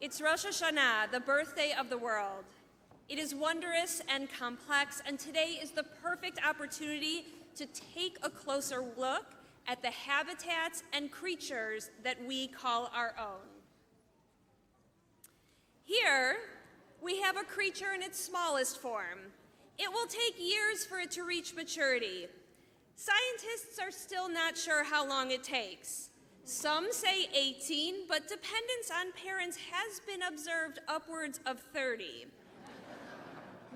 It's Rosh Hashanah, the birthday of the world. It is wondrous and complex, and today is the perfect opportunity to take a closer look at the habitats and creatures that we call our own. Here, we have a creature in its smallest form. It will take years for it to reach maturity. Scientists are still not sure how long it takes. Some say 18, but dependence on parents has been observed upwards of 30.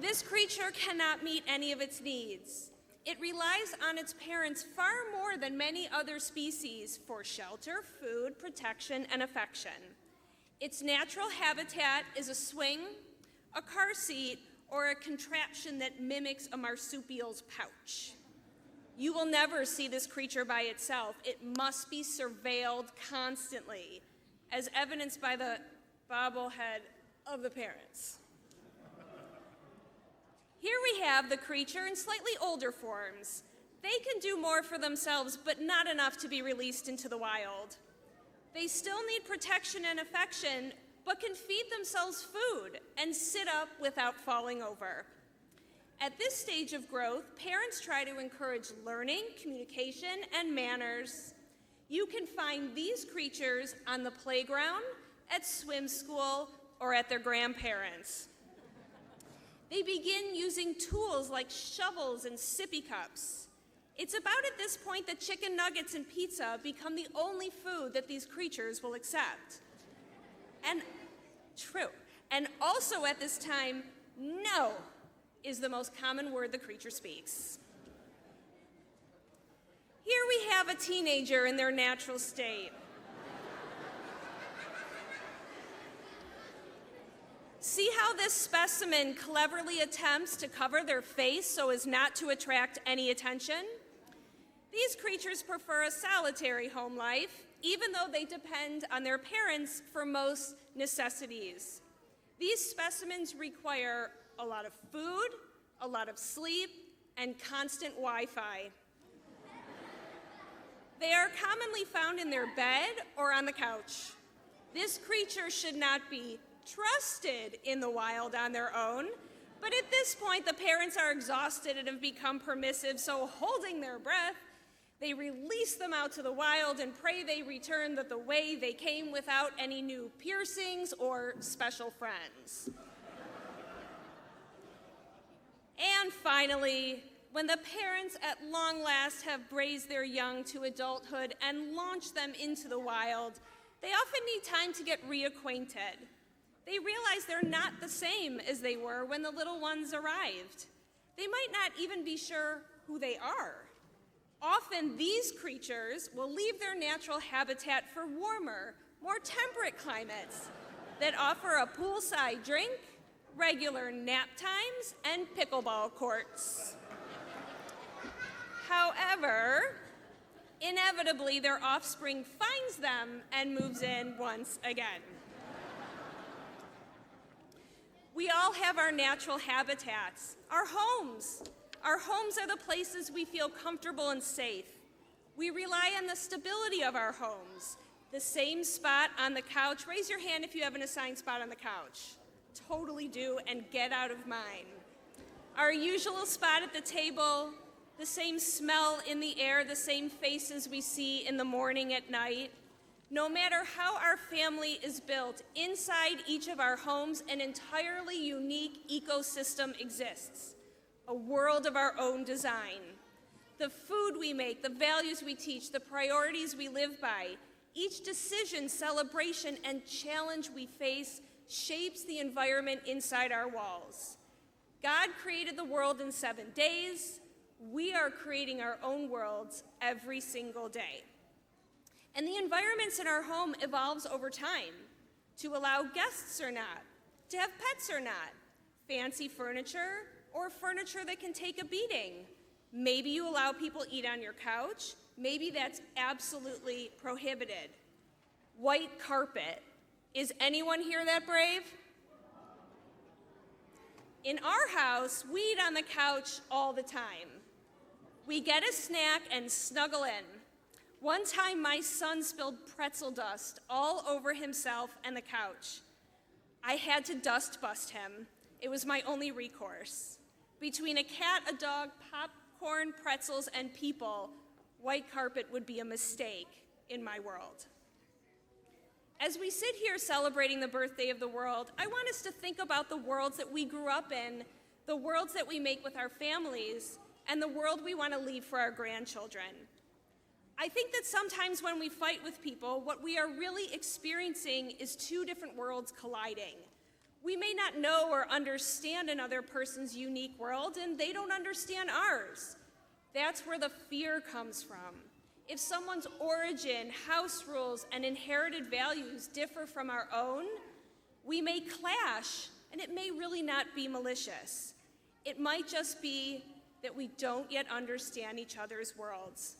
This creature cannot meet any of its needs. It relies on its parents far more than many other species for shelter, food, protection, and affection. Its natural habitat is a swing, a car seat, or a contraption that mimics a marsupial's pouch. You will never see this creature by itself. It must be surveilled constantly, as evidenced by the bobblehead of the parents. Here we have the creature in slightly older forms. They can do more for themselves, but not enough to be released into the wild. They still need protection and affection, but can feed themselves food and sit up without falling over. At this stage of growth, parents try to encourage learning, communication, and manners. You can find these creatures on the playground, at swim school, or at their grandparents'. They begin using tools like shovels and sippy cups. It's about at this point that chicken nuggets and pizza become the only food that these creatures will accept. And also at this time, no is the most common word the creature speaks. Here we have a teenager in their natural state. See how this specimen cleverly attempts to cover their face so as not to attract any attention? These creatures prefer a solitary home life, even though they depend on their parents for most necessities. These specimens require a lot of food, a lot of sleep, and constant Wi-Fi. They are commonly found in their bed or on the couch. This creature should not be trusted in the wild on their own, but at this point the parents are exhausted and have become permissive, so holding their breath, they release them out to the wild and pray they return the way they came without any new piercings or special friends. And finally, when the parents at long last have raised their young to adulthood and launched them into the wild, they often need time to get reacquainted. They realize they're not the same as they were when the little ones arrived. They might not even be sure who they are. Often these creatures will leave their natural habitat for warmer, more temperate climates that offer a poolside drink, regular nap times, and pickleball courts. However, inevitably their offspring finds them and moves in once again. We all have our natural habitats, our homes. Our homes are the places we feel comfortable and safe. We rely on the stability of our homes. The same spot on the couch, raise your hand if you have an assigned spot on the couch. Totally do, and get out of mine. Our usual spot at the table, the same smell in the air, the same faces we see in the morning, at night. No matter how our family is built, inside each of our homes, an entirely unique ecosystem exists, a world of our own design. The food we make, the values we teach, the priorities we live by, each decision, celebration, and challenge we face shapes the environment inside our walls. God created the world in 7 days. We are creating our own worlds every single day. And the environments in our home evolves over time, to allow guests or not, to have pets or not, fancy furniture or furniture that can take a beating. Maybe you allow people eat on your couch. Maybe that's absolutely prohibited. White carpet. Is anyone here that brave? In our house, we eat on the couch all the time. We get a snack and snuggle in. One time, my son spilled pretzel dust all over himself and the couch. I had to dust bust him. It was my only recourse. Between a cat, a dog, popcorn, pretzels, and people, white carpet would be a mistake in my world. As we sit here celebrating the birthday of the world, I want us to think about the worlds that we grew up in, the worlds that we make with our families, and the world we want to leave for our grandchildren. I think that sometimes when we fight with people, what we are really experiencing is two different worlds colliding. We may not know or understand another person's unique world, and they don't understand ours. That's where the fear comes from. If someone's origin, house rules, and inherited values differ from our own, we may clash, and it may really not be malicious. It might just be that we don't yet understand each other's worlds.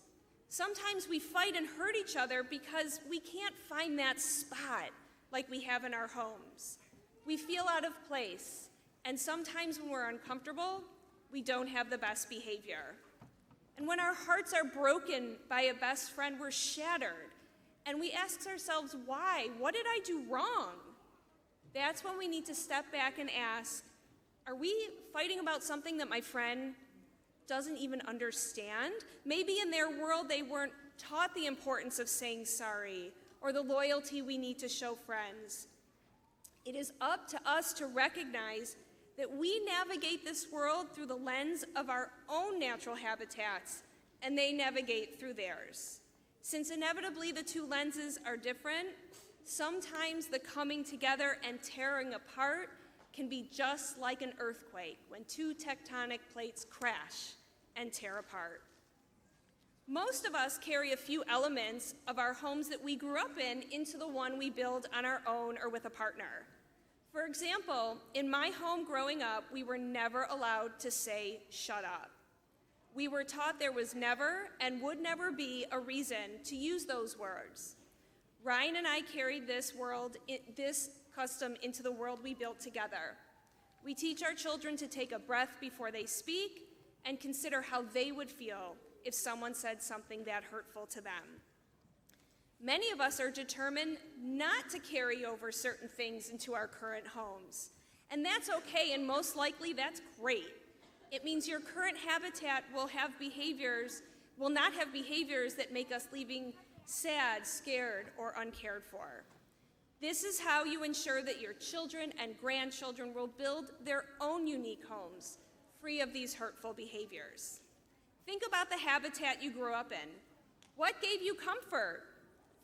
Sometimes we fight and hurt each other because we can't find that spot like we have in our homes. We feel out of place, and sometimes when we're uncomfortable, we don't have the best behavior. And when our hearts are broken by a best friend, we're shattered, and we ask ourselves, why? What did I do wrong? That's when we need to step back and ask, are we fighting about something that my friend doesn't even understand? Maybe in their world they weren't taught the importance of saying sorry or the loyalty we need to show friends. It is up to us to recognize that we navigate this world through the lens of our own natural habitats, and they navigate through theirs. Since inevitably the two lenses are different, sometimes the coming together and tearing apart can be just like an earthquake when two tectonic plates crash and tear apart. Most of us carry a few elements of our homes that we grew up in into the one we build on our own or with a partner. For example, in my home growing up, we were never allowed to say, "shut up." We were taught there was never and would never be a reason to use those words. Ryan and I carried this custom into the world we built together. We teach our children to take a breath before they speak and consider how they would feel if someone said something that hurtful to them. Many of us are determined not to carry over certain things into our current homes. And that's okay, and most likely that's great. It means your current habitat will not have behaviors that make us leaving sad, scared, or uncared for. This is how you ensure that your children and grandchildren will build their own unique homes, free of these hurtful behaviors. Think about the habitat you grew up in. What gave you comfort?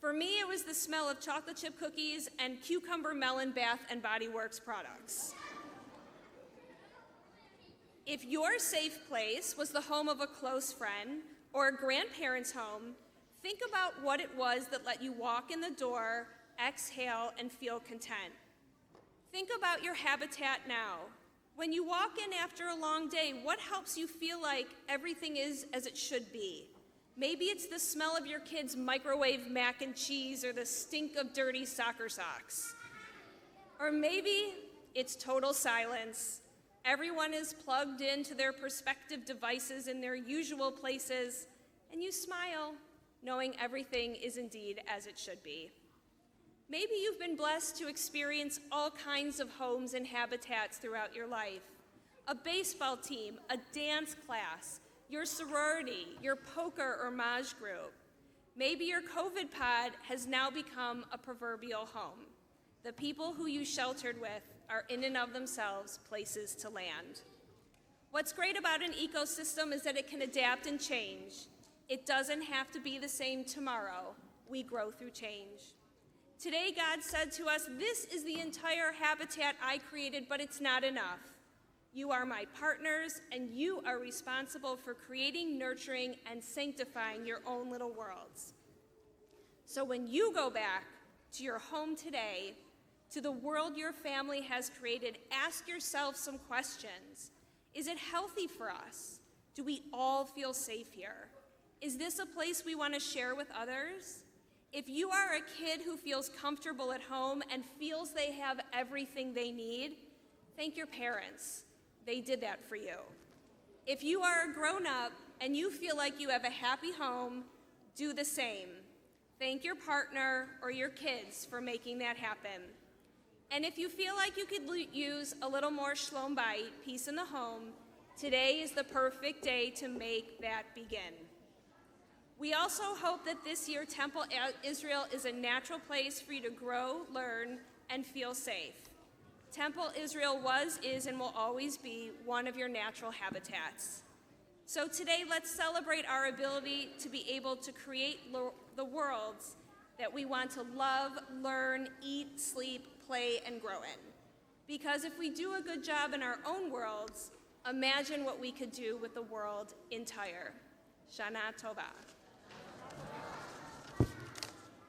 For me, it was the smell of chocolate chip cookies and cucumber melon Bath and Body Works products. If your safe place was the home of a close friend or a grandparent's home, think about what it was that let you walk in the door, exhale, and feel content. Think about your habitat now. When you walk in after a long day, what helps you feel like everything is as it should be? Maybe it's the smell of your kids' microwave mac and cheese or the stink of dirty soccer socks. Or maybe it's total silence. Everyone is plugged into their respective devices in their usual places, and you smile, knowing everything is indeed as it should be. Maybe you've been blessed to experience all kinds of homes and habitats throughout your life. A baseball team, a dance class, your sorority, your poker or Maj group. Maybe your COVID pod has now become a proverbial home. The people who you sheltered with are in and of themselves places to land. What's great about an ecosystem is that it can adapt and change. It doesn't have to be the same tomorrow. We grow through change. Today, God said to us, "This is the entire habitat I created, but it's not enough. You are my partners, and you are responsible for creating, nurturing, and sanctifying your own little worlds." So when you go back to your home today, to the world your family has created, ask yourself some questions. Is it healthy for us? Do we all feel safe here? Is this a place we want to share with others? If you are a kid who feels comfortable at home and feels they have everything they need, thank your parents. They did that for you. If you are a grown-up and you feel like you have a happy home, do the same. Thank your partner or your kids for making that happen. And if you feel like you could use a little more shalom bayit, peace in the home, today is the perfect day to make that begin. We also hope that this year Temple Israel is a natural place for you to grow, learn, and feel safe. Temple Israel was, is, and will always be one of your natural habitats. So today, let's celebrate our ability to be able to create the worlds that we want to love, learn, eat, sleep, play, and grow in. Because if we do a good job in our own worlds, imagine what we could do with the world entire. Shana Tova.